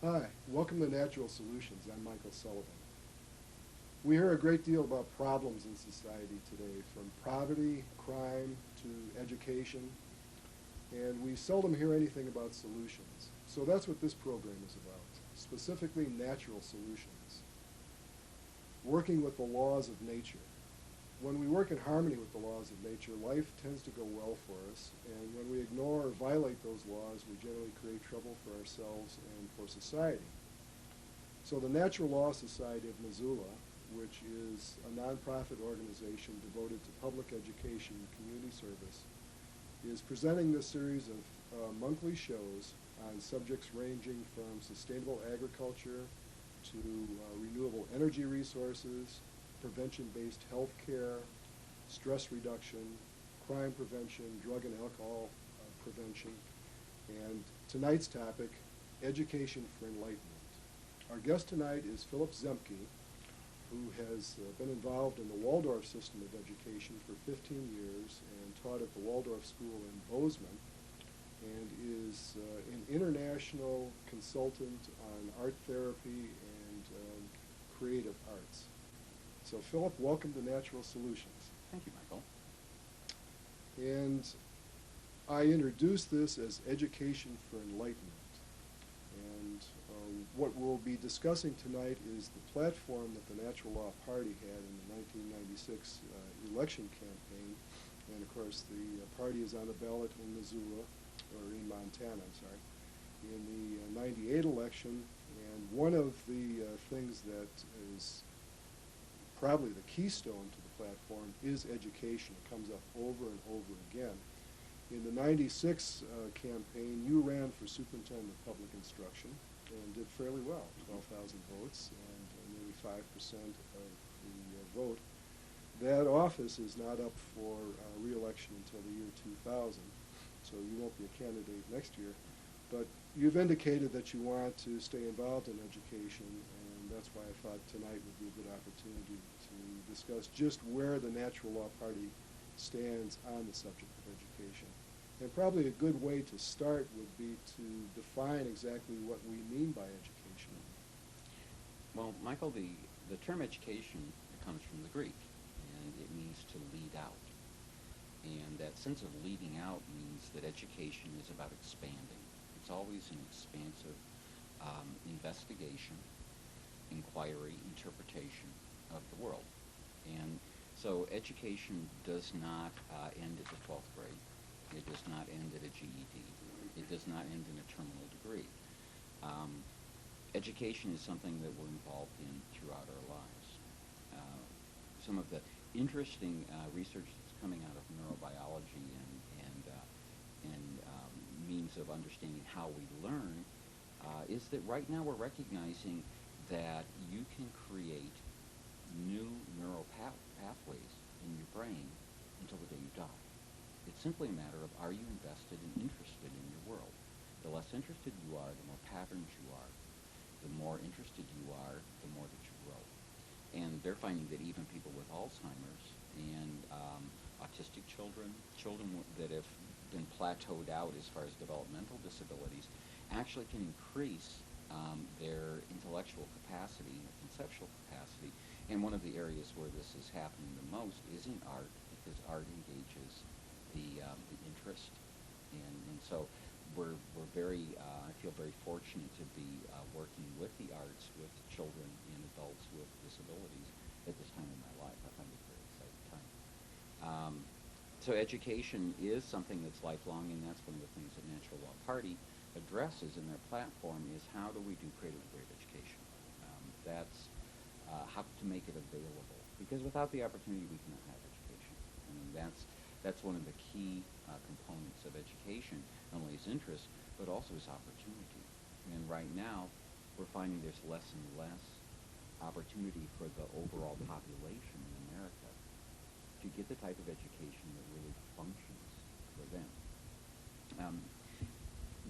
Hi, welcome to Natural Solutions. I'm Michael Sullivan. We hear a great deal about problems in society today, from poverty, crime, to education, and we seldom hear anything about solutions. So that's what this program is about, specifically natural solutions, working with the laws of nature. When we work in harmony with the laws of nature, life tends to go well for us, and when we ignore or violate those laws, we generally create trouble for ourselves and for society. So the Natural Law Society of Missoula, which is a nonprofit organization devoted to public education and community service, is presenting this series of monthly shows on subjects ranging from sustainable agriculture to renewable energy resources, prevention-based health care, stress reduction, crime prevention, drug and alcohol prevention, and tonight's topic, education for enlightenment. Our guest tonight is Philip Zemke, who has been involved in the Waldorf system of education for 15 years and taught at the Waldorf School in Bozeman, and is an international consultant on art therapy and creative arts. So Philip, welcome to Natural Solutions. Thank you, Michael. And I introduced this as Education for Enlightenment. And what we'll be discussing tonight is the platform that the Natural Law Party had in the 1996 election campaign. And of course, the party is on the ballot in Missoula, or in Montana, I'm sorry, in the 98 election. And one of the things that is probably the keystone to the platform is education. It comes up over and over again. In the 96 campaign, you ran for superintendent of public instruction and did fairly well, 12,000 votes and nearly 5% of the vote. That office is not up for re-election until the year 2000, so you won't be a candidate next year. But you've indicated that you want to stay involved in education, and that's why I thought tonight would be a good opportunity to discuss just where the Natural Law Party stands on the subject of education. And probably a good way to start would be to define exactly what we mean by education. Well, Michael, the term education comes from the Greek, and it means to lead out. And that sense of leading out means that education is about expanding. It's always an expansive investigation, inquiry, interpretation of the world. And so education does not end at the 12th grade. It does not end at a GED. It does not end in a terminal degree. Education is something that we're involved in throughout our lives. Some of the interesting research that's coming out of neurobiology and means of understanding how we learn is that right now we're recognizing that you can create new neural pathways in your brain until the day you die. It's simply a matter of, are you invested and interested in your world? The less interested you are, the more patterns you are. The more interested you are, the more that you grow. And they're finding that even people with Alzheimer's and autistic children that have been plateaued out as far as developmental disabilities, actually can increase their intellectual capacity, their conceptual capacity. And one of the areas where this is happening the most is in art, because art engages the interest, and so we're very I feel very fortunate to be working with the arts, with children and adults with disabilities at this time in my life. I find it a very exciting time. So education is something that's lifelong, and that's one of the things that Natural Law Party addresses in their platform is how do we do creative great education. That's how to make it available, because without the opportunity we cannot have education. I mean, that's one of the key components of education, not only is interest, but also is opportunity. And right now, we're finding there's less and less opportunity for the overall population in America to get the type of education that really functions for them.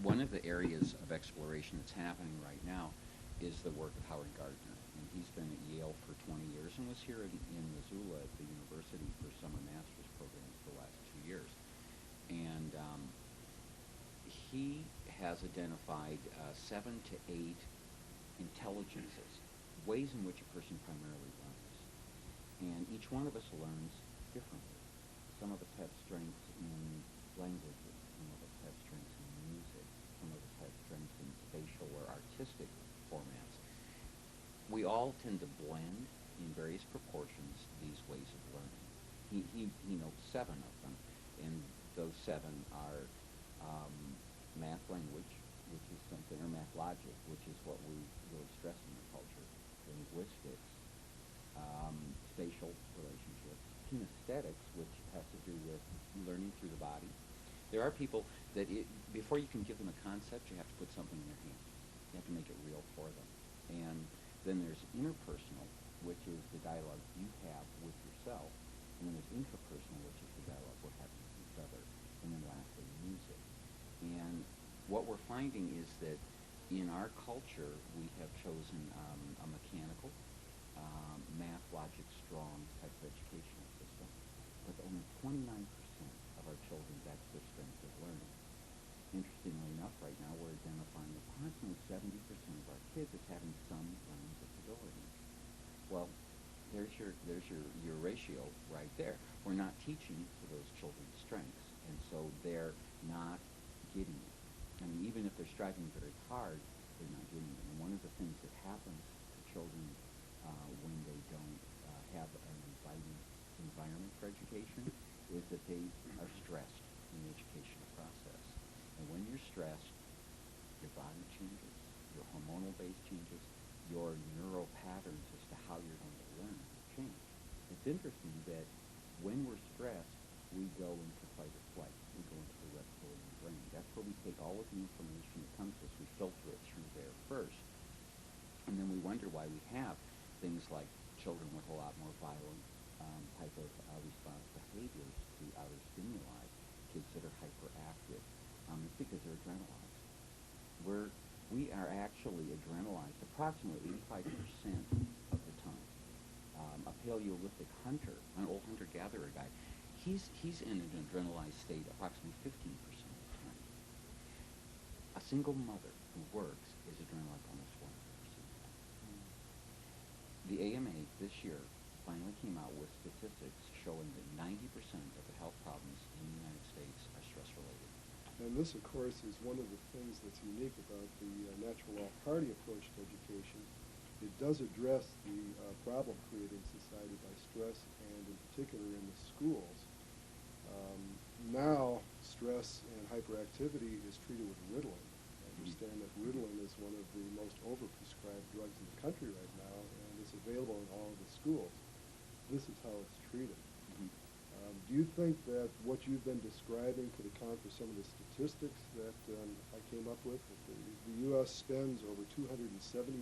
One of the areas of exploration that's happening right now is the work of Howard Gardner. And he's been at Yale for 20 years and was here in Missoula at the university for summer master's programs for the last 2 years. And he has identified 7 to 8 intelligences, ways in which a person primarily learns. And each one of us learns differently. Some of us have strengths in languages, some of us have strengths in music, some of us have strengths in spatial or artistic formats. We all tend to blend in various proportions these ways of learning. He notes 7 of them, and those 7 are math language, which is something, or math logic, which is what we really stress in the culture, linguistics, spatial relationships, kinesthetics, which has to do with learning through the body. There are people that before you can give them a concept, you have to put something in their hand. You have to make it real for them. And then there's interpersonal, which is the dialogue you have with yourself. And then there's intrapersonal, which is the dialogue we're having with each other. And then lastly, music. And what we're finding is that in our culture, we have chosen a mechanical, math, logic, strong type of educational system. But only 29% of our children, that's their strength of learning. Interestingly enough, right now, we're identifying approximately 70% of our kids as having some learning disability. Well, there's your ratio right there. We're not teaching to those children's strengths, and so they're not getting it. I mean, even if they're striving very hard, they're not getting it. And one of the things that happens to children when they don't have an inviting environment for education is that they are stressed in the educational process. And when you're stressed, your body changes, your hormonal base changes, your neural patterns as to how you're going to learn change. It's interesting that when we're stressed, we go into fight or flight. We go into the reptilian brain. That's where we take all of the information that comes to us. We filter it through there first. And then we wonder why we have things like children with a lot more violent type of response behaviors to outer stimuli, kids that are hyperactive. It's because they're adrenalized. We are actually adrenalized approximately 85% of the time. A Paleolithic hunter, an old hunter-gatherer guy, he's in an adrenalized state approximately 15% of the time. A single mother who works is adrenalized almost 100% of the time. The AMA this year finally came out with statistics showing that 90% of the health problems in the United States are stress-related. And this, of course, is one of the things that's unique about the natural law party approach to education. It does address the problem created in society by stress, and in particular in the schools. Now, stress and hyperactivity is treated with Ritalin. I understand that Ritalin is one of the most overprescribed drugs in the country right now, and it's available in all of the schools. This is how it's treated. Do you think that what you've been describing could account for some of the statistics that I came up with? The U.S. spends over $270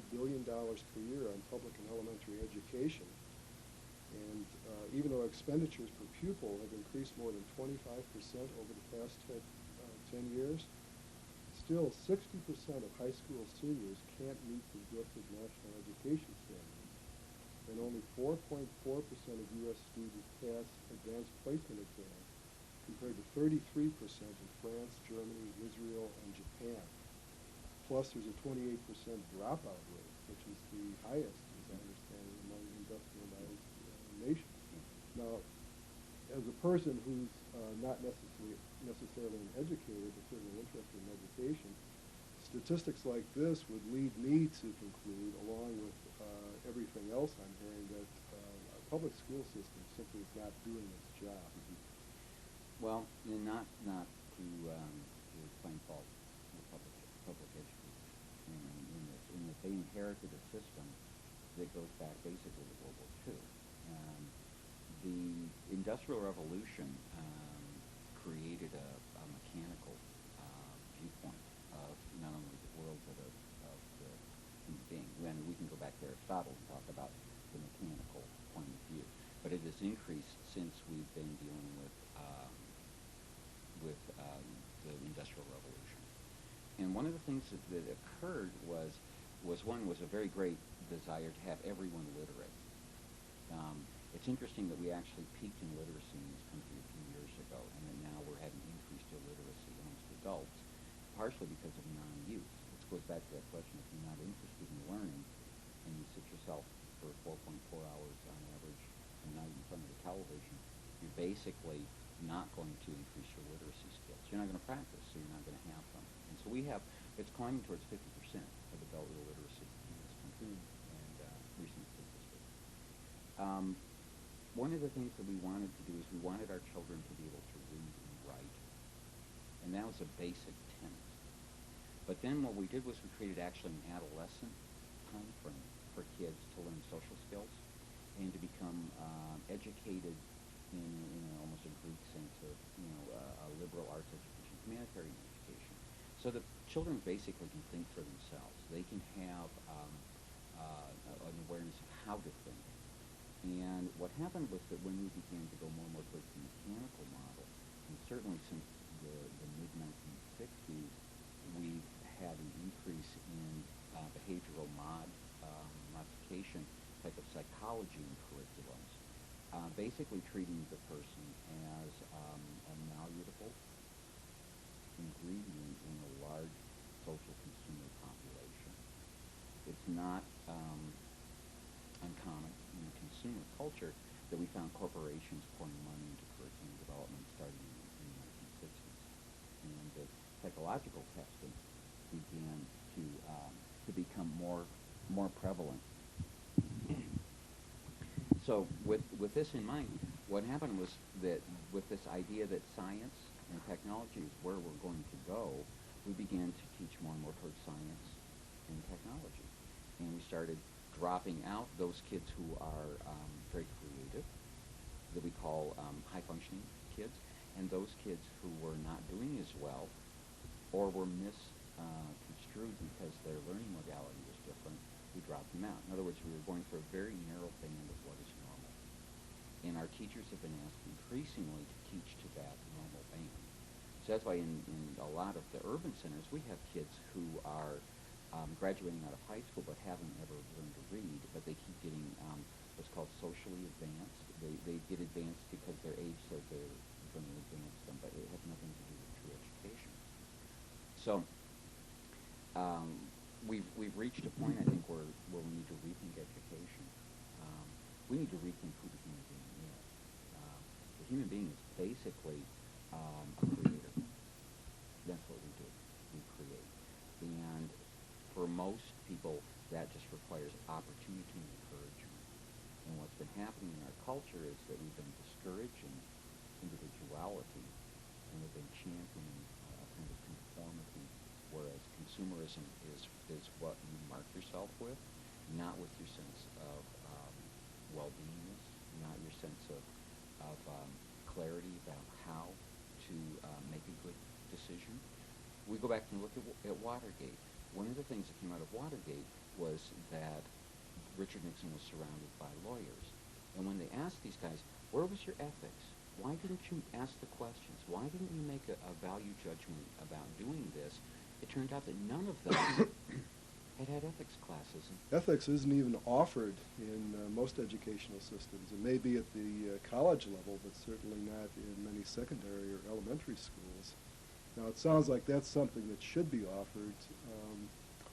billion per year on public and elementary education. And even though expenditures per pupil have increased more than 25% over the past 10 years, still 60% of high school seniors can't meet projected national education standards. And only 4.4% of U.S. students pass advanced placement exams, compared to 33% in France, Germany, Israel, and Japan. Plus, there's a 28% dropout rate, which is the highest, as I understand it, among industrialized nations. Now, as a person who's not necessarily an educator, but certainly interested in education, statistics like this would lead me to conclude, along with everything else I'm hearing, that our public school system simply is not doing its job. Well, and not to find fault with public education in that they inherited a system that goes back basically to World War II. The Industrial Revolution created a mechanical viewpoint of not only the world but of the human being. And we can go back to Aristotle and talk about the mechanical point of view. But it has increased since we've been dealing with the Industrial Revolution. And one of the things that occurred was a very great desire to have everyone literate. It's interesting that we actually peaked in literacy in this country a few years ago, and that now we're having increased illiteracy amongst adults, partially because of non-use. It's goes back to that question: if you're not interested in learning, and you sit yourself for 4.4 hours on average a night in front of the television, you're basically not going to increase your literacy skills. You're not going to practice, so you're not going to have them. And so it's climbing towards 50% of adult illiteracy in this country, and recent statistics. One of the things that we wanted to do is we wanted our children to be able to read and write, and that was a basic tenet. But then what we did was we created actually an adolescent time frame for kids to learn social skills and to become educated in almost a Greek sense of, a liberal arts education, humanitarian education, so that children basically can think for themselves. They can have an awareness of how to think. And what happened was that when we began to go more and more towards the mechanical model, and certainly since the mid-1960s, we've had an increase in behavioral modification type of psychology in curriculums, basically treating the person as a malleable ingredient in a large social consumer population. It's not uncommon in the consumer culture that we found corporations pouring money into curriculum development starting in the 1960s. And the psychological testing began to become more prevalent. So with this in mind, what happened was that with this idea that science and technology is where we're going to go, we began to teach more and more towards science and technology. And we started dropping out those kids who are very creative, that we call high-functioning kids, and those kids who were not doing as well or were misconstrued because their learning modality was different, we dropped them out. In other words, we were going for a very narrow band of what is normal. And our teachers have been asked increasingly to teach to that normal band. So that's why in a lot of the urban centers, we have kids who are graduating out of high school but haven't ever learned to read, but they keep getting what's called socially advanced. They get advanced because their age says they're going to advance them, but it has nothing to do with true education. So we've reached a point, I think, where we need to rethink education. We need to rethink who the human being is. The human being is basically a creator. That's what we do. We create. And for most people, that just requires opportunity and encouragement. And what's been happening in our culture is that we've been discouraging individuality, and we've been championing a kind of conformity, whereas consumerism is what you mark yourself with, not with your sense of well-beingness, not your sense of clarity about how to make a good decision. We go back and look at Watergate. One of the things that came out of Watergate was that Richard Nixon was surrounded by lawyers. And when they asked these guys, where was your ethics? Why didn't you ask the questions? Why didn't you make a value judgment about doing this? It turned out that none of them had ethics classes. Ethics isn't even offered in most educational systems. It may be at the college level, but certainly not in many secondary or elementary schools. Now, it sounds like that's something that should be offered.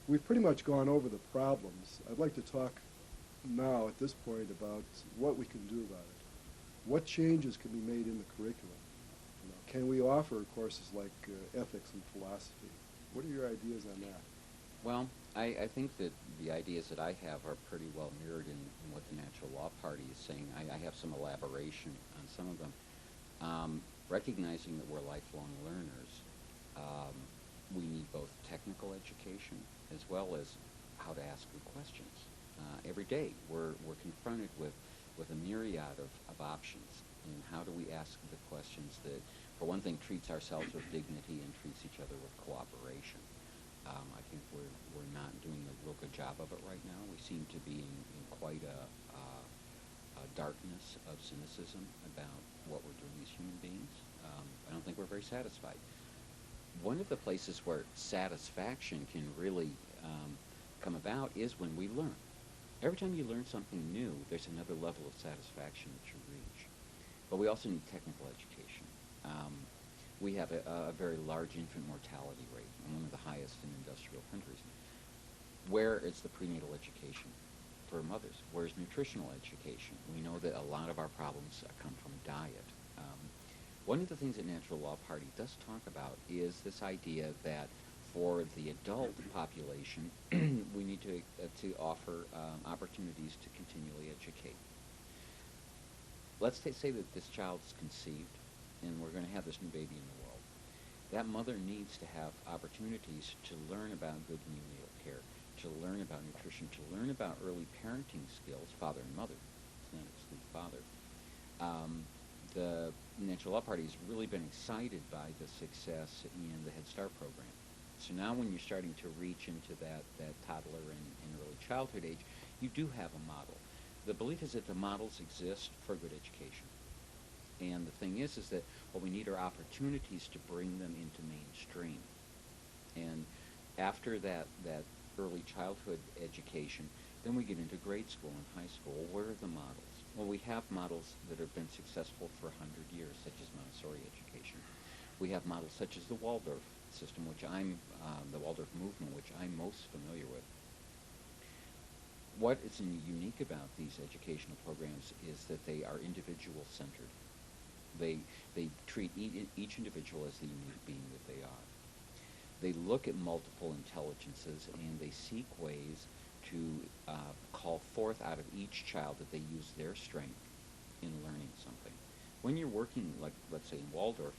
We've pretty much gone over the problems. I'd like to talk now at this point about what we can do about it. What changes can be made in the curriculum? Can we offer courses like ethics and philosophy? What are your ideas on that? Well, I think that the ideas that I have are pretty well mirrored in what the Natural Law Party is saying. I have some elaboration on some of them. Recognizing that we're lifelong learners, we need both technical education as well as how to ask good questions. Every day we're confronted with a myriad of options, and how do we ask the questions that, for one thing, treats ourselves with dignity and treats each other with cooperation. I think we're not doing a real good job of it right now. We seem to be in quite a darkness of cynicism about what we're doing as human beings. I don't think we're very satisfied. One of the places where satisfaction can really come about is when we learn. Every time you learn something new, there's another level of satisfaction that you reach. But we also need technical education. We have a very large infant mortality rate, and one of the highest in industrial countries. Where is the prenatal education for mothers? Where's nutritional education? We know that a lot of our problems come from diet. One of the things that Natural Law Party does talk about is this idea that for the adult population, we need to offer opportunities to continually educate. Let's say that this child is conceived, and we're going to have this new baby in the world. That mother needs to have opportunities to learn about good neonatal care, to learn about nutrition, to learn about early parenting skills, father and mother. It's not exclude father. The Natural Law Party has really been excited by the success in the Head Start program. So now when you're starting to reach into that toddler and early childhood age, you do have a model. The belief is that the models exist for good education. And the thing is that what we need are opportunities to bring them into mainstream. And after that early childhood education, then we get into grade school and high school. Where are the models? Well, we have models that have been successful for 100 years, such as Montessori education. We have models such as the Waldorf system, the Waldorf movement, which I'm most familiar with. What is unique about these educational programs is that they are individual-centered. They treat each individual as the unique being that they are. They look at multiple intelligences, and they seek ways to call forth out of each child that they use their strength in learning something. When you're working, like let's say in Waldorf,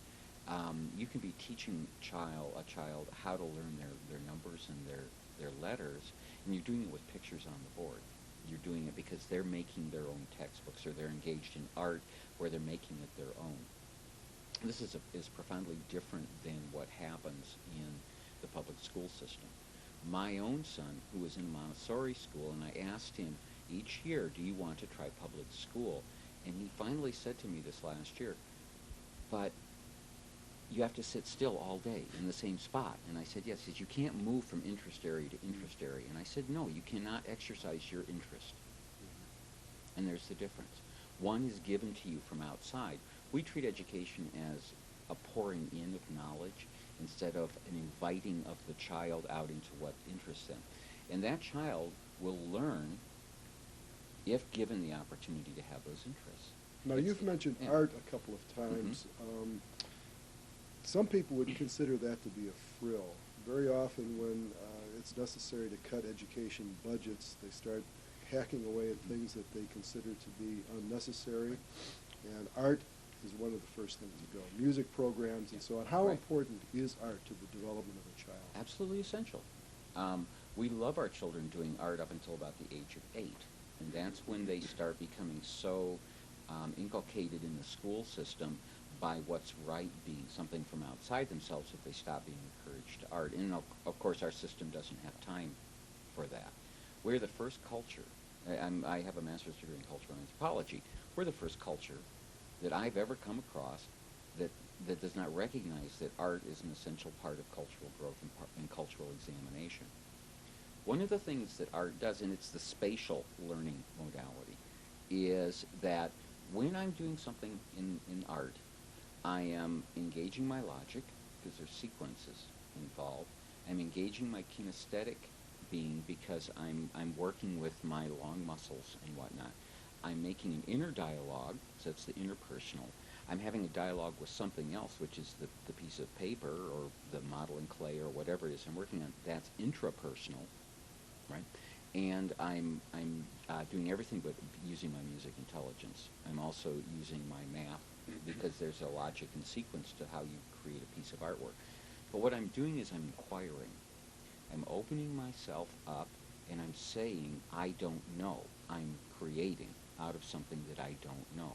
you can be teaching a child how to learn their numbers and their letters, and you're doing it with pictures on the board. You're doing it because they're making their own textbooks, or they're engaged in art where they're making it their own. This is profoundly different than what happens in the public school system. My own son, who was in Montessori school, and I asked him each year, do you want to try public school? And he finally said to me this last year, but you have to sit still all day in the same spot. And I said, yes. He said, you can't move from interest area to interest area. And I said, no, you cannot exercise your interest. And there's the difference. One is given to you from outside. We treat education as a pouring in of knowledge instead of an inviting of the child out into what interests them. And that child will learn if given the opportunity to have those interests. Now, you've mentioned art a couple of times. Mm-hmm. Some people would consider that to be a frill. Very often when it's necessary to cut education budgets, they start hacking away at things that they consider to be unnecessary. And art is one of the first things to go. Music programs and so on. How important is art to the development of a child? Absolutely essential. We love our children doing art up until about the age of 8. And that's when they start becoming so inculcated in the school system by what's right being something from outside themselves that they stop being encouraged to art. And of course our system doesn't have time for that. We're the first culture. I have a master's degree in cultural anthropology. We're the first culture that I've ever come across that does not recognize that art is an essential part of cultural growth and cultural examination. One of the things that art does, and it's the spatial learning modality, is that when I'm doing something in art, I am engaging my logic, because there's sequences involved. I'm engaging my kinesthetic being, because I'm working with my long muscles and whatnot. I'm making an inner dialogue, so it's the interpersonal. I'm having a dialogue with something else, which is the piece of paper or the modeling clay or whatever it is I'm working on. That's intrapersonal, right? And I'm doing everything but using my music intelligence. I'm also using my math, because there's a logic and sequence to how you create a piece of artwork. But what I'm doing is I'm inquiring. I'm opening myself up, and I'm saying, I don't know. I'm creating out of something that I don't know.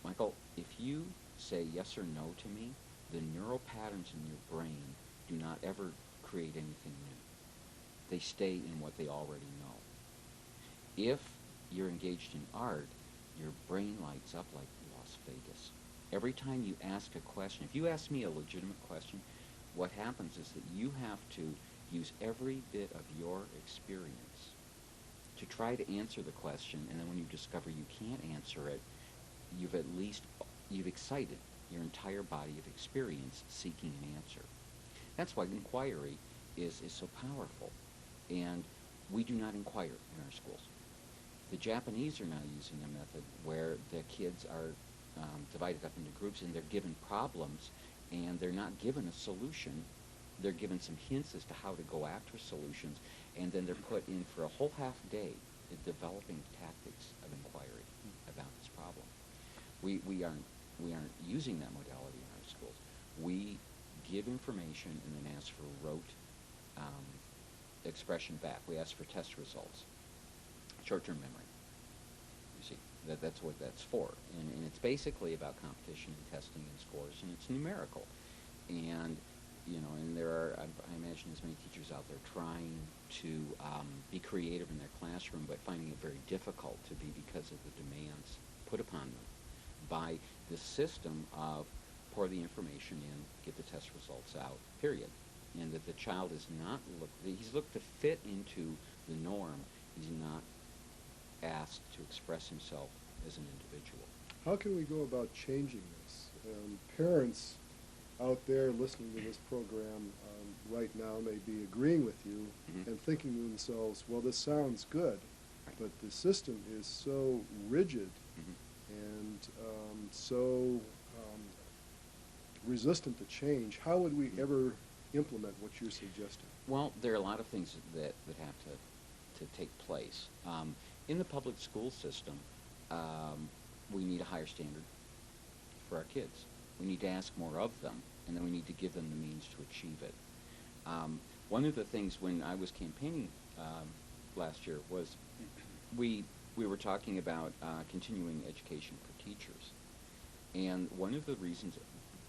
Michael, if you say yes or no to me, the neural patterns in your brain do not ever create anything new. They stay in what they already know. If you're engaged in art, your brain lights up like Las Vegas. Every time you ask a question, if you ask me a legitimate question, what happens is that you have to use every bit of your experience to try to answer the question, and then when you discover you can't answer it, you've excited your entire body of experience seeking an answer. That's why inquiry is so powerful. And we do not inquire in our schools. The Japanese are now using a method where the kids are divided up into groups and they're given problems and they're not given a solution. They're given some hints as to how to go after solutions, and then they're put in for a whole half day at developing tactics of inquiry about this problem. We aren't using that modality in our schools. We give information and then ask for rote expression back. We ask for test results, short-term memory. You see, that's what that's for. And it's basically about competition and testing and scores, and it's numerical. And, and there are, I imagine, as many teachers out there trying to be creative in their classroom, but finding it very difficult to be because of the demands put upon them by the system of pour the information in, get the test results out, period. And that the child is not he's looked to fit into the norm. He's not asked to express himself as an individual. How can we go about changing this? Parents out there listening to this program right now may be agreeing with you and thinking to themselves, well, this sounds good, but the system is so rigid and so resistant to change. How would we ever implement what you're suggesting? Well, there are a lot of things that have to take place. In the public school system, we need a higher standard for our kids. We need to ask more of them, and then we need to give them the means to achieve it. One of the things when I was campaigning last year was we were talking about continuing education for teachers. And one of the reasons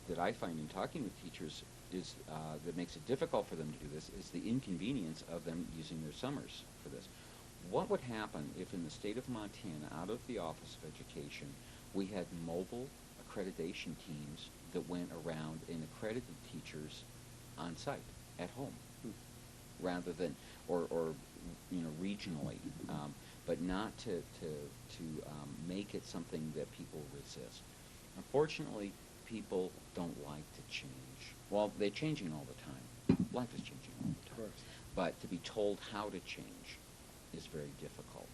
that I find in talking with teachers is that makes it difficult for them to do this is the inconvenience of them using their summers for this. What would happen if in the state of Montana, out of the Office of Education, we had mobile accreditation teams that went around and accredited teachers on site, at home, rather than, or regionally, but not to make it something that people resist. Unfortunately, people don't like to change. Well, they're changing all the time. Life is changing all the time. But to be told how to change is very difficult.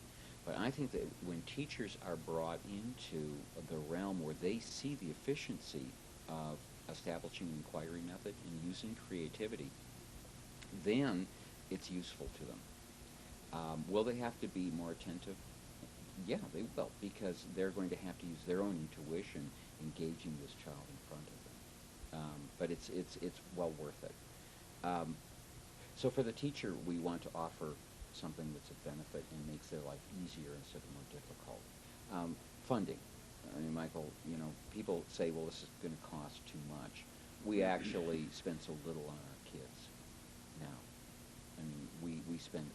But I think that when teachers are brought into the realm where they see the efficiency of establishing an inquiry method and using creativity, then it's useful to them. Will they have to be more attentive? Yeah, they will, because they're going to have to use their own intuition engaging this child in front of them. But it's well worth it. So for the teacher, we want to offer something that's a benefit and makes their life easier instead of more difficult. Funding. I mean, Michael, people say, well, this is going to cost too much. We actually spend so little on our kids now. I mean, we spend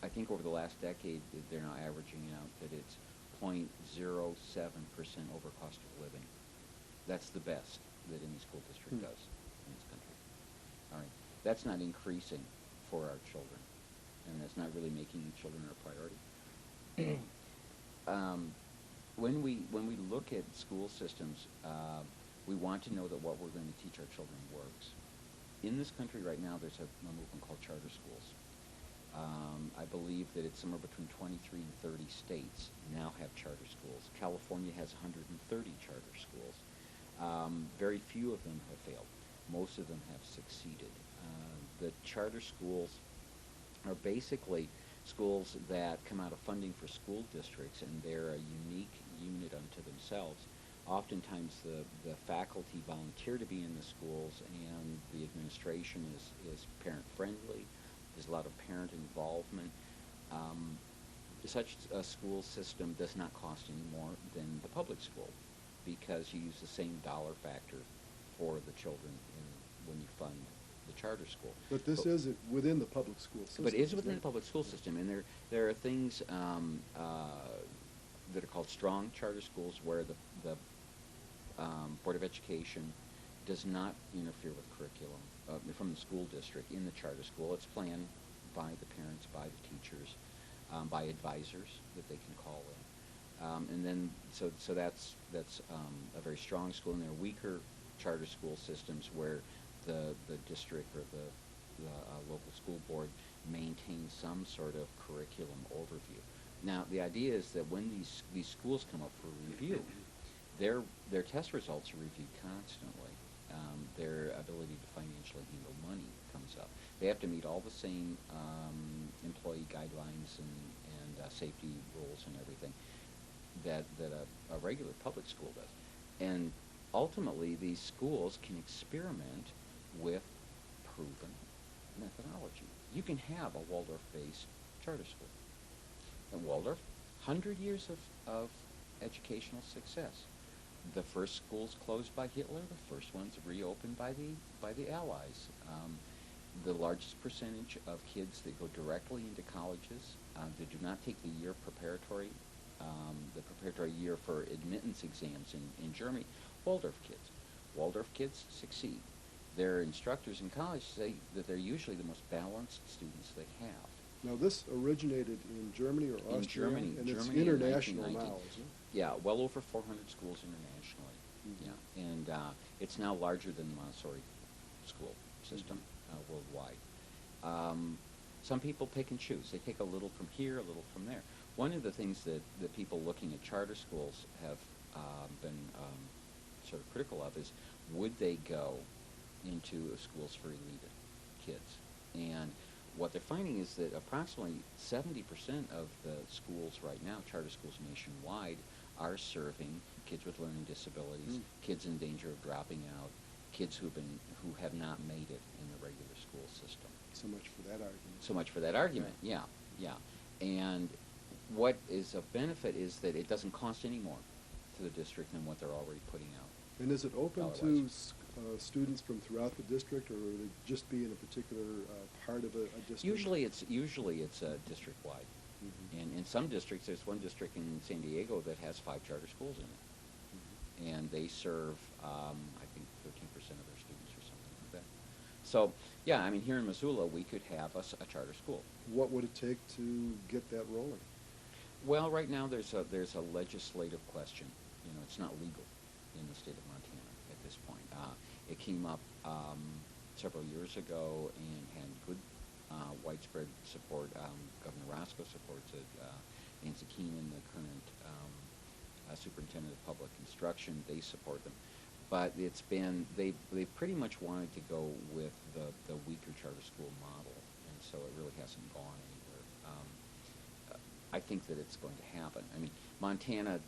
I think over the last decade, they're now averaging out that it's 0.07% over cost of living. That's the best that any school district does in this country. All right. That's not increasing for our children, and that's not really making children our priority. When we look at school systems, we want to know that what we're going to teach our children works. In this country right now, there's a movement called charter schools. I believe that it's somewhere between 23 and 30 states now have charter schools. California has 130 charter schools. Very few of them have failed. Most of them have succeeded. The charter schools are basically schools that come out of funding for school districts, and they're a unique unit unto themselves. Oftentimes the faculty volunteer to be in the schools, and the administration is parent-friendly. There's a lot of parent involvement. Such a school system does not cost any more than the public school, because you use the same dollar factor for the children when you fund the charter school. But this is within the public school system. But it is within the public school system, and there are things that are called strong charter schools where the Board of Education does not interfere with curriculum from the school district in the charter school. It's planned by the parents, by the teachers, by advisors that they can call in. And then, so that's a very strong school, and there are weaker charter school systems where the district or the local school board maintains some sort of curriculum overview. Now, the idea is that when these schools come up for review, their test results are reviewed constantly. Their ability to financially handle money comes up. They have to meet all the same employee guidelines and safety rules and everything that a regular public school does. And ultimately, these schools can experiment with proven methodology. You can have a Waldorf-based charter school. And Waldorf, 100 years of educational success. The first schools closed by Hitler, the first ones reopened by the Allies. The largest percentage of kids that go directly into colleges, that do not take the preparatory year for admittance exams in Germany, Waldorf kids. Waldorf kids succeed. Their instructors in college say that they're usually the most balanced students they have. Now, this originated in Germany or Austria? In Germany. And it's Germany international in now, 1919. isn't it? Yeah, well over 400 schools internationally. Mm-hmm. Yeah, and it's now larger than the Montessori school system worldwide. Some people pick and choose. They take a little from here, a little from there. One of the things that people looking at charter schools have been sort of critical of is, would they go into schools for elite kids? And what they're finding is that approximately 70% of the schools right now, charter schools nationwide, are serving kids with learning disabilities, kids in danger of dropping out, kids who have not made it in the regular school system. So much for that argument. So much for that argument, yeah. And what is of benefit is that it doesn't cost any more to the district than what they're already putting out. And is it open to students from throughout the district, or would it just be in a particular part of a district? Usually it's district-wide. Mm-hmm. And in some districts, there's one district in San Diego that has 5 charter schools in it. Mm-hmm. And they serve, I think, 13% of their students or something like that. So, yeah, I mean, here in Missoula, we could have a charter school. What would it take to get that rolling? Well, right now there's a legislative question. You know, it's not legal in the state of Montana at this point. It came up several years ago and had good widespread support. Governor Roscoe supports it. Nancy Keenan, the current superintendent of public instruction, they support them. But it's been, they pretty much wanted to go with the weaker charter school model, and so it really hasn't gone anywhere. I think that it's going to happen. I mean, Montana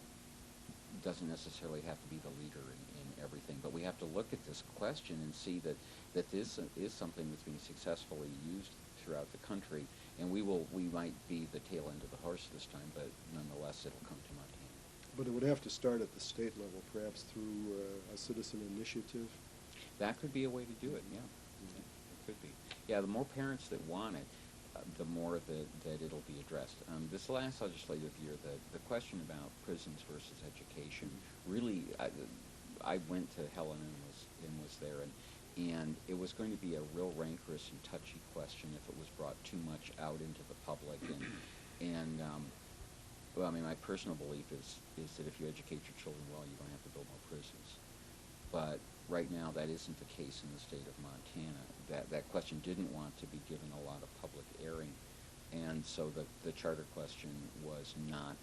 doesn't necessarily have to be the leader in everything, but we have to look at this question and see that this is something that's being successfully used throughout the country, and we might be the tail end of the horse this time, but nonetheless it'll come to Montana. But it would have to start at the state level, perhaps through a citizen initiative? That could be a way to do it, yeah. Mm-hmm. It could be. Yeah, the more parents that want it, the more that it'll be addressed. This last legislative year, the question about prisons versus education, really, I went to Helen and was there, and it was going to be a real rancorous and touchy question if it was brought too much out into the public. And well, I mean, my personal belief is that if you educate your children well, you don't have to build more prisons. But right now, that isn't the case in the state of Montana. That question didn't want to be given a lot of public airing, and so the charter question was not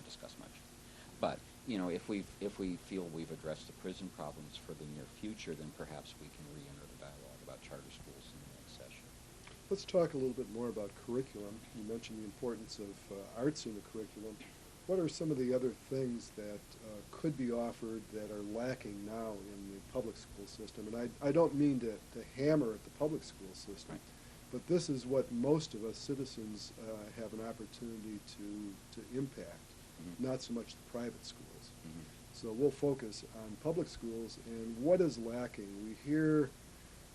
discussed much. But you know, if we feel we've addressed the prison problems for the near future, then perhaps we can re-enter the dialogue about charter schools in the next session. Let's talk a little bit more about curriculum. You mentioned the importance of arts in the curriculum. What are some of the other things that could be offered that are lacking now in the public school system? And I don't mean to hammer at the public school system, right, but this is what most of us citizens have an opportunity to impact, not so much the private schools. So we'll focus on public schools and what is lacking. We hear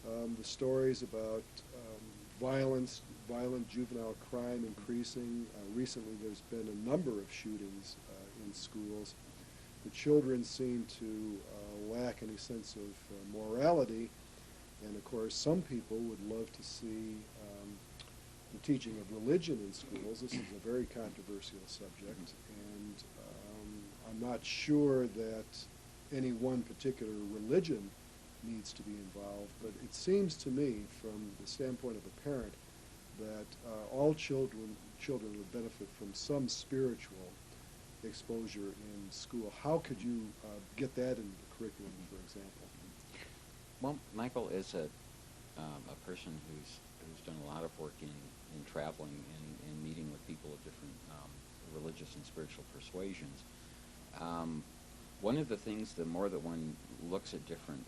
the stories about violent juvenile crime increasing. Recently there's been a number of shootings in schools. The children seem to lack any sense of morality, and of course some people would love to see the teaching of religion in schools. This is a very controversial subject, and I'm not sure that any one particular religion needs to be involved, but it seems to me, from the standpoint of a parent, that all children would benefit from some spiritual exposure in school. How could you get that into the curriculum, for example? Well, Michael is a person who's done a lot of work in traveling and meeting with people of different religious and spiritual persuasions. One of the things, the more that one looks at different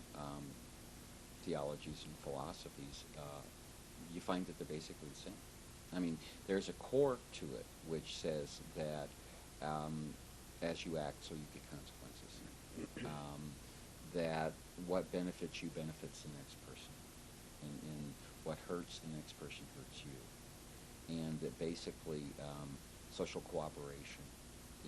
theologies and philosophies, you find that they're basically the same. I mean, there's a core to it which says that as you act, so you get consequences. That what benefits you benefits the next person, and what hurts the next person hurts you, and that basically social cooperation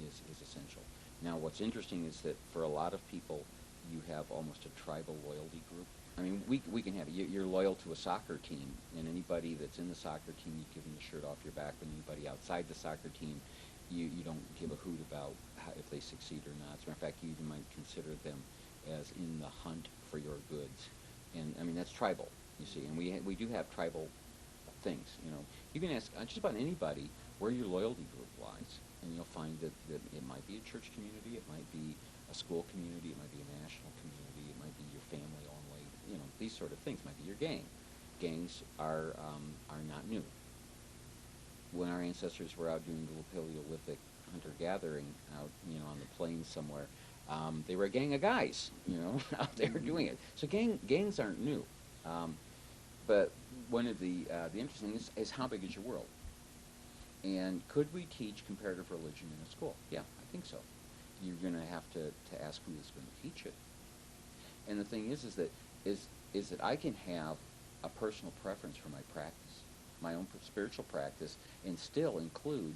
is essential. Now, what's interesting is that for a lot of people, you have almost a tribal loyalty group. I mean, we can have it. You're loyal to a soccer team, and anybody that's in the soccer team, you give them the shirt off your back. But anybody outside the soccer team, you don't give a hoot about if they succeed or not. As a matter of fact, you even might consider them as in the hunt for your goods. And, I mean, that's tribal, you see. And we do have tribal things, you know. You can ask just about anybody where your loyalty group lies, and you'll find that it might be a church community, it might be a school community, it might be a national community, it might be your family only, you know, these sort of things. It might be your gang. Gangs are not new. When our ancestors were out doing little Paleolithic hunter-gathering out, you know, on the plains somewhere, they were a gang of guys, you know, out there doing it. So gangs aren't new. But one of the interesting things is how big is your world? And could we teach comparative religion in a school? Yeah, I think so. You're going to have to ask who is going to teach it. And the thing is that I can have a personal preference for my practice, my own spiritual practice, and still include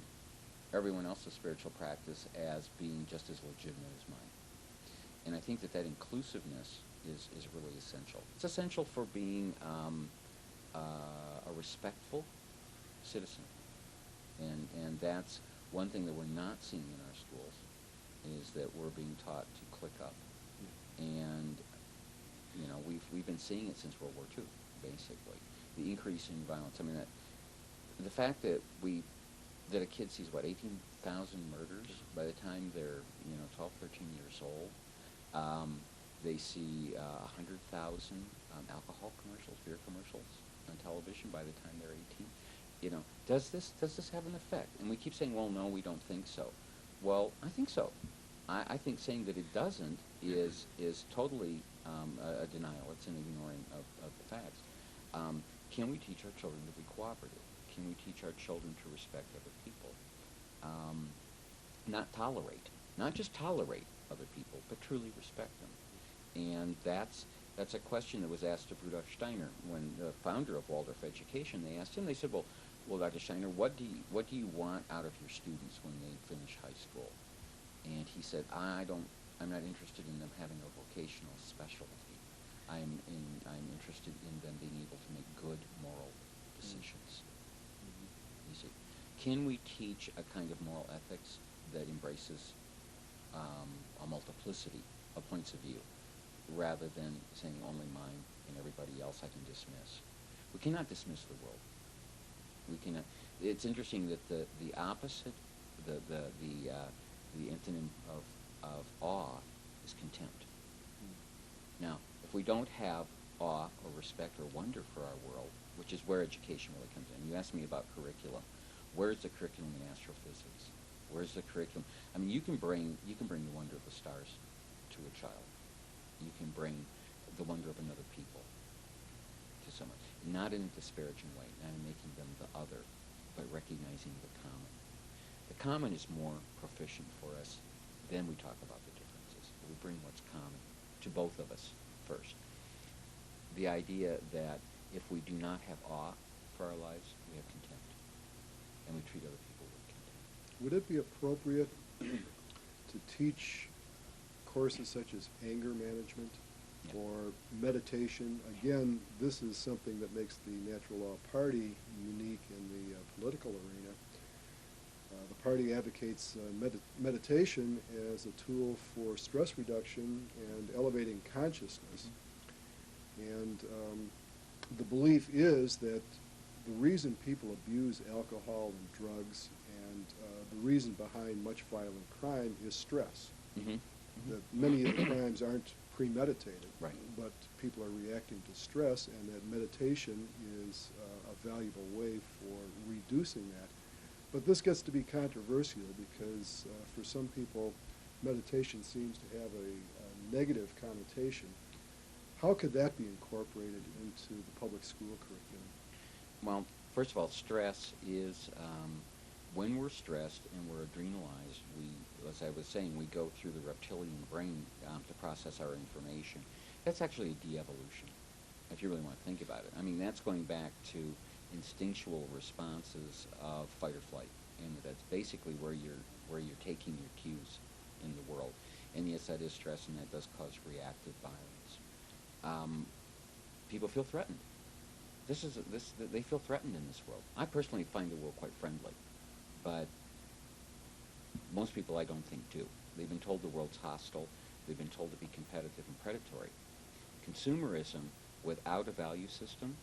everyone else's spiritual practice as being just as legitimate as mine. And I think that inclusiveness is really essential. It's essential for being a respectful citizen. And that's one thing that we're not seeing in our schools, is that we're being taught to click up. And, you know, we've been seeing it since World War II, basically. The increase in violence. I mean, the fact that a kid sees, 18,000 murders by the time they're, 12, 13 years old. They see 100,000 alcohol commercials, beer commercials on television by the time they're 18. You know, does this have an effect? And we keep saying, well, no, we don't think so. Well, I think so. I think saying that it doesn't is totally a denial. It's an ignoring of the facts. Can we teach our children to be cooperative? Can we teach our children to respect other people? Not tolerate. Not just tolerate other people, but truly respect them. And that's a question that was asked of Rudolf Steiner when the founder of Waldorf education. They asked him. They said, "Well, Dr. Steiner, what do you want out of your students when they finish high school?" And he said, "I'm not interested in them having a vocational specialty. I'm interested in them being able to make good moral decisions." You see, can we teach a kind of moral ethics that embraces a multiplicity of points of view, rather than saying only mine and everybody else I can dismiss? We cannot dismiss the world. We cannot. It's interesting that the opposite, the antonym of awe is contempt. Now, if we don't have awe or respect or wonder for our world, which is where education really comes in. You asked me about curriculum. Where's the curriculum in astrophysics? Where's the curriculum? I mean, you can bring the wonder of the stars to a child. You can bring the wonder of another people to someone, not in a disparaging way, not in making them the other, but recognizing the common. The common is more proficient for us. Then we talk about the differences. We bring what's common to both of us first. The idea that if we do not have awe for our lives, we have contempt, and we treat other people with contempt. Would it be appropriate to teach courses such as anger management Yeah. or meditation. Again, this is something that makes the Natural Law Party unique in the political arena. The party advocates meditation as a tool for stress reduction and elevating consciousness. And the belief is that the reason people abuse alcohol and drugs and the reason behind much violent crime is stress. Mm-hmm. That many of the crimes aren't premeditated, Right. but people are reacting to stress, and that meditation is a valuable way for reducing that. But this gets to be controversial because for some people, meditation seems to have a negative connotation. How could that be incorporated into the public school curriculum? Well, first of all, stress is, when we're stressed and we're adrenalized, as I was saying, we go through the reptilian brain to process our information. That's actually a de-evolution, if you really want to think about it. I mean, that's going back to instinctual responses of fight or flight, and that's basically where you're taking your cues in the world. And yes, that is stress, and that does cause reactive violence. People feel threatened. They feel threatened in this world. I personally find the world quite friendly, but most people I don't think do. They've been told the world's hostile. They've been told to be competitive and predatory. Consumerism without a value system.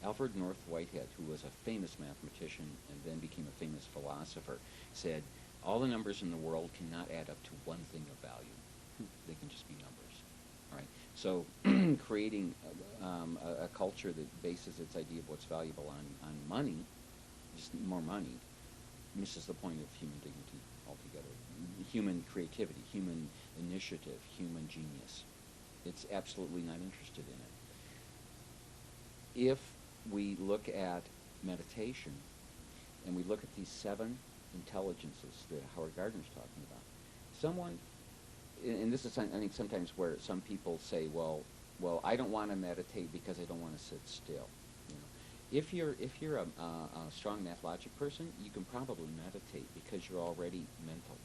Alfred North Whitehead, who was a famous mathematician and then became a famous philosopher, said, all the numbers in the world cannot add up to one thing of value. They can just be numbers. All right. So creating a culture that bases its idea of what's valuable on money, just more money, misses the point of human dignity altogether. Human creativity, human initiative, human genius. It's absolutely not interested in it. If we look at meditation and we look at these 7 intelligences that Howard Gardner's talking about, someone, and this is, I think, sometimes where some people say, well, I don't want to meditate because I don't want to sit still. You know, if you're a strong mathologic person, you can probably meditate because you're already mental.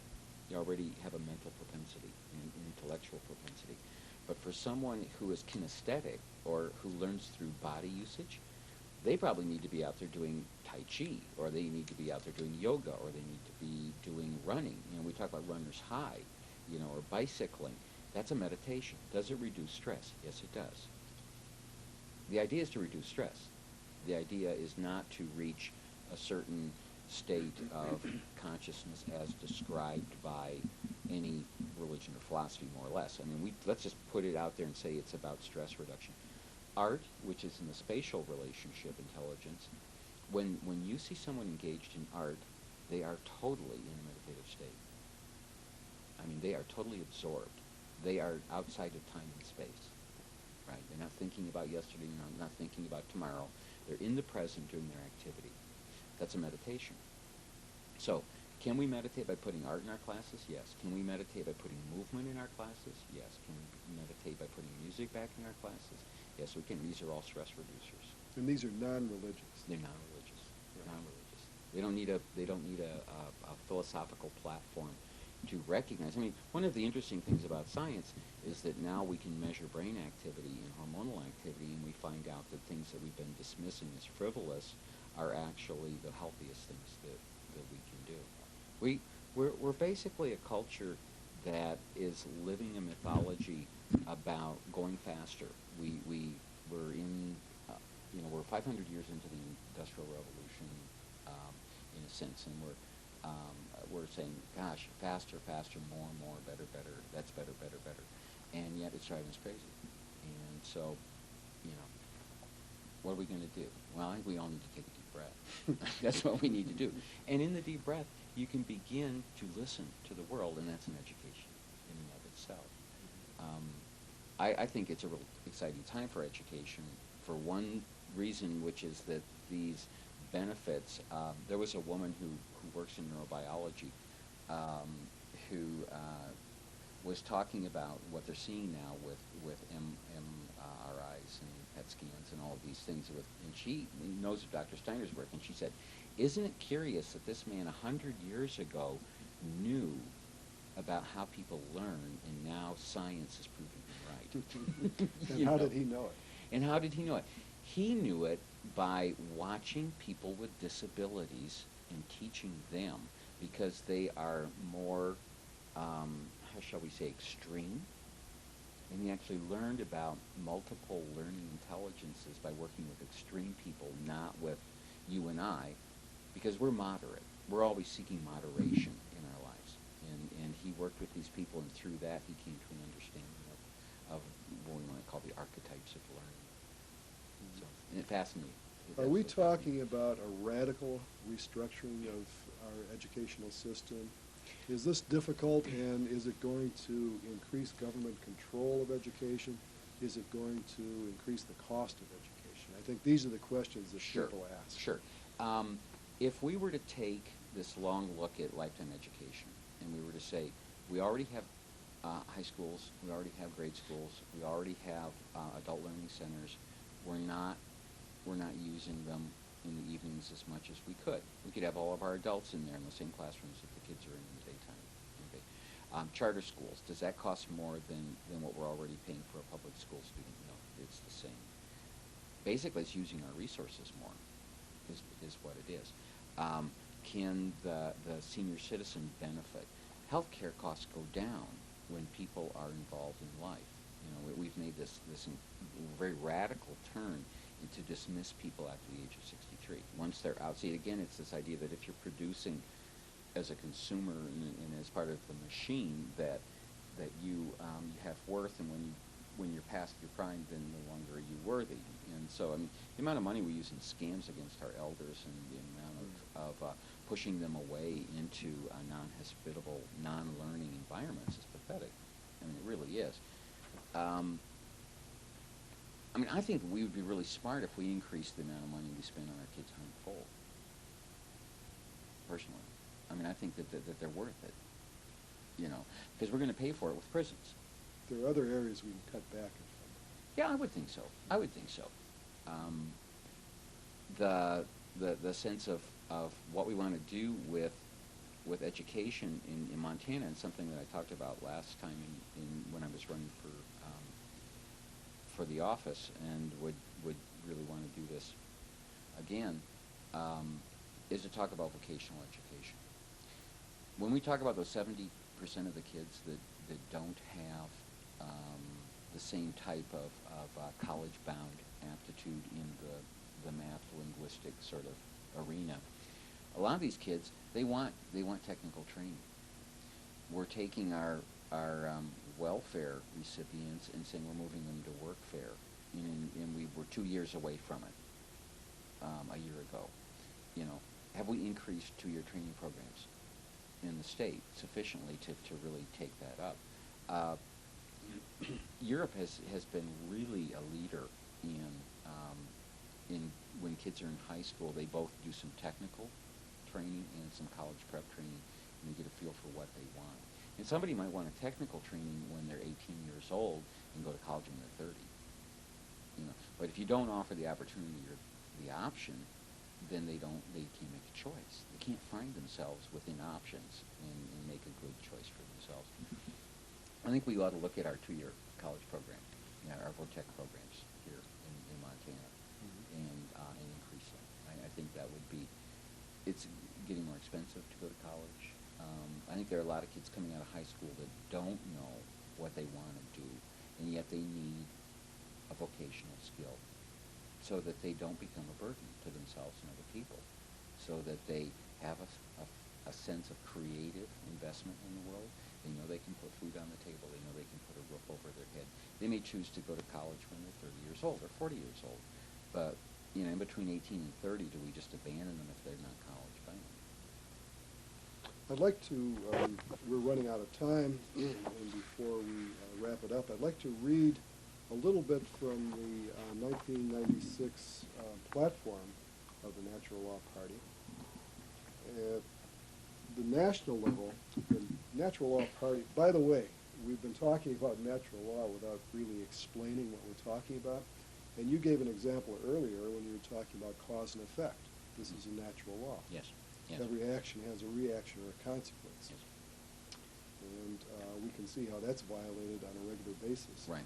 You already have a mental propensity, an intellectual propensity. But for someone who is kinesthetic or who learns through body usage, they probably need to be out there doing Tai Chi, or they need to be out there doing yoga, or they need to be doing running. You know, we talk about runner's high, you know, or bicycling. That's a meditation. Does it reduce stress? Yes, it does. The idea is to reduce stress. The idea is not to reach a certain state of consciousness as described by any religion or philosophy, more or less. I mean, let's just put it out there and say it's about stress reduction. Art, which is in the spatial relationship intelligence, when you see someone engaged in art, they are totally in a meditative state. I mean, they are totally absorbed. They are outside of time and space, right? They're not thinking about yesterday, not thinking about tomorrow. They're in the present doing their activity. That's a meditation. So, can we meditate by putting art in our classes? Yes. Can we meditate by putting movement in our classes? Yes. Can we meditate by putting music back in our classes? Yes, we can. These are all stress reducers. And these are non-religious. They're non-religious. Right. Non-religious. They don't need a philosophical platform to recognize. I mean, one of the interesting things about science is that now we can measure brain activity and hormonal activity, and we find out that things that we've been dismissing as frivolous are actually the healthiest things that we can do. We're basically a culture that is living a mythology about going faster. We're in, we're 500 years into the Industrial Revolution, in a sense, and we're saying, gosh, faster, faster, more, more, better, better, that's better, better, better, and yet it's driving us crazy. And so, what are we going to do? Well, I think we all need to take a deep breath. That's what we need to do. And in the deep breath, you can begin to listen to the world, and that's an education in and of itself. I think it's a real exciting time for education for one reason, which is that these benefits, there was a woman who works in neurobiology who was talking about what they're seeing now with MRIs and PET scans and all of these things. And she knows of Dr. Steiner's work, and she said, isn't it curious that this man 100 years ago knew about how people learn, and now science is proving him right? And how did he know it? And how did he know it? He knew it by watching people with disabilities and teaching them, because they are more, how shall we say, extreme. And he actually learned about multiple learning intelligences by working with extreme people, not with you and I, because we're moderate. We're always seeking moderation in our lives. And he worked with these people, and through that he came to an understanding of what we want to call the archetypes of learning. So, and it fascinated me. Are we talking about a radical restructuring of our educational system? Is this difficult, and is it going to increase government control of education? Is it going to increase the cost of education? I think these are the questions that people ask. Sure. If we were to take this long look at lifetime education, and we were to say, we already have high schools, we already have grade schools, we already have adult learning centers, we're not using them in the evenings as much as we could. We could have all of our adults in there in the same classrooms that the kids are in the daytime. Okay. Charter schools, does that cost more than what we're already paying for a public school student? No, it's the same. Basically, it's using our resources more, is what it is. Can the senior citizen benefit? Healthcare costs go down when people are involved in life. You know, we've made this very radical turn to dismiss people after the age of 63. Once they're out, see, again, it's this idea that if you're producing as a consumer and as part of the machine, that you have worth, and when you're past your prime, then no longer are you worthy. And so, I mean, the amount of money we use in scams against our elders, and the amount of pushing them away into non-hospitable, non-learning environments is pathetic. I mean, it really is. I mean, I think we would be really smart if we increased the amount of money we spend on our kids' hundredfold. Personally, I mean, I think that they're worth it. You know, because we're going to pay for it with prisons. There are other areas we can cut back in funding. Yeah, I would think so. The sense of what we want to do with education in Montana, and something that I talked about last time when I was running for the office, and would really want to do this again, is to talk about vocational education. When we talk about those 70% of the kids that don't have the same type of college-bound aptitude in the math linguistic sort of arena, a lot of these kids, they want technical training. We're taking our welfare recipients and saying we're moving them to workfare, and we were 2 years away from it a year ago. You know, have we increased 2-year training programs in the state sufficiently to really take that up? Europe has been really a leader in when kids are in high school, they both do some technical training and some college prep training, and they get a feel for what they want. And somebody might want a technical training when they're 18 years old and go to college when they're 30. You know, but if you don't offer the opportunity or the option, then they can't make a choice. They can't find themselves within options and make a good choice for themselves. I think we ought to look at our 2-year college program, our VOTEC programs here in Montana, and increase them. I think that would be, it's getting more expensive to go to college. I think there are a lot of kids coming out of high school that don't know what they want to do, and yet they need a vocational skill so that they don't become a burden to themselves and other people, so that they have a sense of creative investment in the world. They know they can put food on the table. They know they can put a roof over their head. They may choose to go to college when they're 30 years old or 40 years old, but you know, in between 18 and 30, do we just abandon them if they're not college bound? I'd like to, we're running out of time, and before we wrap it up, I'd like to read a little bit from the 1996 platform of the Natural Law Party. At the national level, the Natural Law Party, by the way, we've been talking about natural law without really explaining what we're talking about. And you gave an example earlier when you were talking about cause and effect. This is a natural law. Yes. Every action has a reaction or a consequence. Yes. And we can see how that's violated on a regular basis. Right.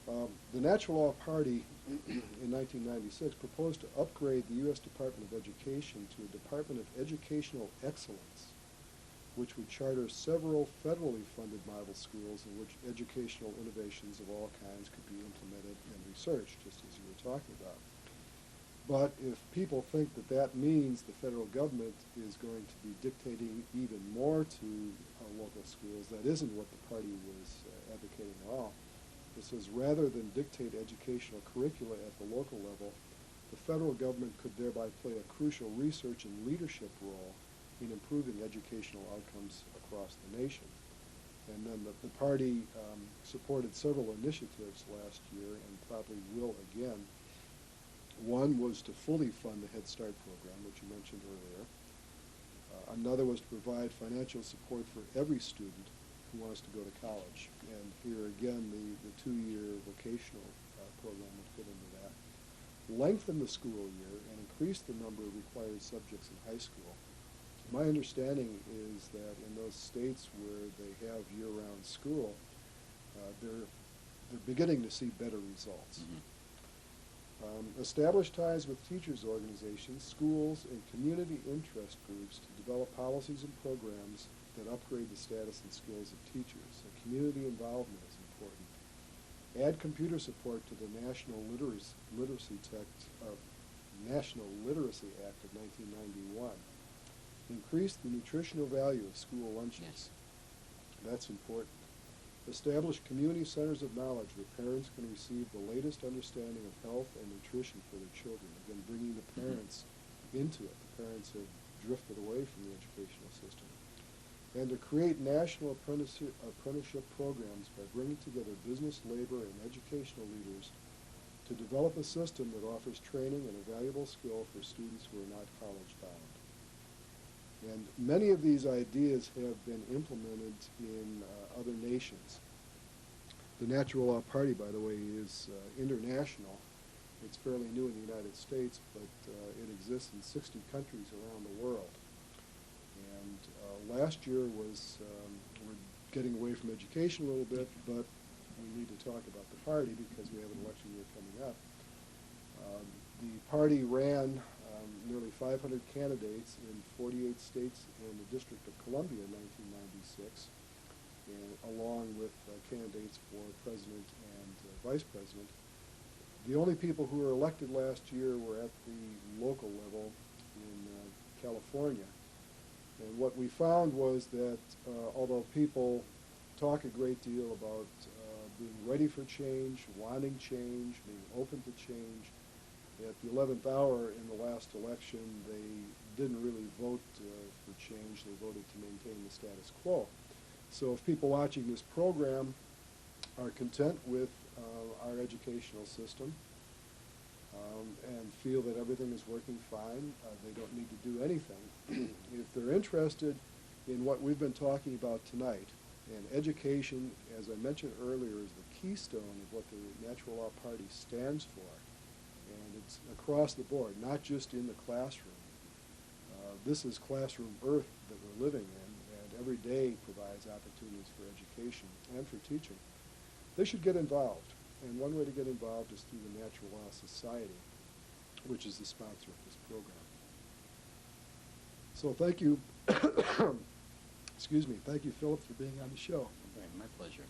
The Natural Law Party in 1996 proposed to upgrade the U.S. Department of Education to a Department of Educational Excellence, which would charter several federally funded model schools in which educational innovations of all kinds could be implemented and researched, just as you were talking about. But if people think that that means the federal government is going to be dictating even more to local schools, that isn't what the party was advocating at all. It says rather than dictate educational curricula at the local level, the federal government could thereby play a crucial research and leadership role in improving educational outcomes across the nation. And then the party supported several initiatives last year and probably will again. One was to fully fund the Head Start program, which you mentioned earlier. Another was to provide financial support for every student who wants to go to college. And here again, the two-year vocational program would fit into that. Lengthen the school year and increase the number of required subjects in high school. My understanding is that in those states where they have year-round school, they're beginning to see better results. Mm-hmm. Establish ties with teachers' organizations, schools, and community interest groups to develop policies and programs that upgrade the status and skills of teachers. So community involvement is important. Add computer support to the National Literacy Act of 1991. Increase the nutritional value of school lunches. Yes. That's important. Establish community centers of knowledge where parents can receive the latest understanding of health and nutrition for their children. Again, bringing the parents into it. The parents have drifted away from the educational system. And to create national apprenticeship programs by bringing together business, labor, and educational leaders to develop a system that offers training and a valuable skill for students who are not college-bound. And many of these ideas have been implemented in other nations. The Natural Law Party, by the way, is international. It's fairly new in the United States, but it exists in 60 countries around the world. And last year was, we're getting away from education a little bit, but we need to talk about the party because we have an election year coming up. The party ran nearly 500 candidates in 48 states and the District of Columbia in 1996, and along with candidates for president and vice president. The only people who were elected last year were at the local level in California. And what we found was that although people talk a great deal about being ready for change, wanting change, being open to change, at the 11th hour in the last election, they didn't really vote for change. They voted to maintain the status quo. So if people watching this program are content with our educational system and feel that everything is working fine, they don't need to do anything. If they're interested in what we've been talking about tonight, and education, as I mentioned earlier, is the keystone of what the Natural Law Party stands for. And it's across the board, not just in the classroom. This is classroom earth that we're living in, and every day provides opportunities for education and for teaching. They should get involved, and one way to get involved is through the Natural Law Society, which is the sponsor of this program. So thank you, excuse me, thank you, Philip, for being on the show. Okay, my pleasure.